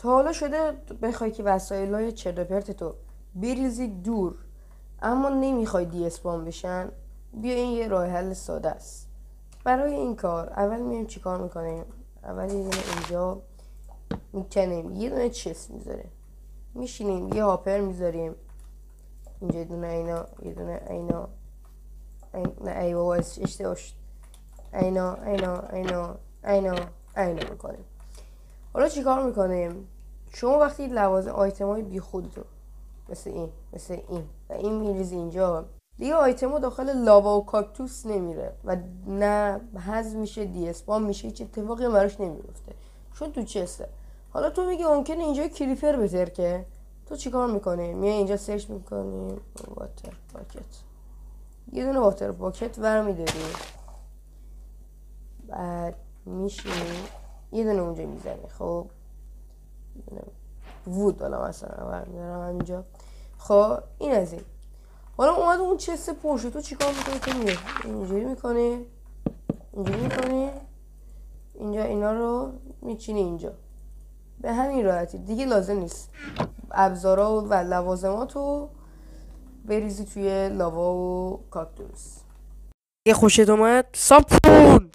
تا حالا شده بخوای که وسایلای چرت و پرت تو بریزی دور اما نمیخوای دی اسپام بشن؟ بیا این یه راه حل ساده است. برای این کار اول میایم چیکار میکنیم؟ اول یه دونه اینجا میکنیم، یه دونه چست میذاریم، میشینیم یه هاپر میذاریم اینجا، یه دونه اینا، یه دونه اینا، نه ای بابا اشتباه شد، اینا میکنیم. حالا چیکار میکنیم؟ شما وقتی لوازم آیتمای بی خودتو مثل این و این میریزی اینجا، دیگه آیتما داخل لاوا و کاکتوس نمیره و نه هضم میشه، دی اسپام میشه، هیچ اتفاقی براش نمیفته چون تو چسته. حالا تو میگی ممکنه اینجا کریپر بترکه، تو چیکار میکنی؟ میای اینجا سرچ میکنی واتر باکت، یه دونه واتر باکت برمیداری، بعد میشینی یه دونه اونجا میزنی. خب یه دونه وود حالا مثلا برمیدارم اینجا. خب این از این. حالا اومد اون چست پرشه، تو چیکار میکنی؟ تو میای اینجوری میکنی، اینجا اینا رو میچینی اینجا. به همین راحتی دیگه لازم نیست ابزارا و لوازماتو بریزی توی لاوا و کاکتوس. اگه خوشت اومد ساب کن.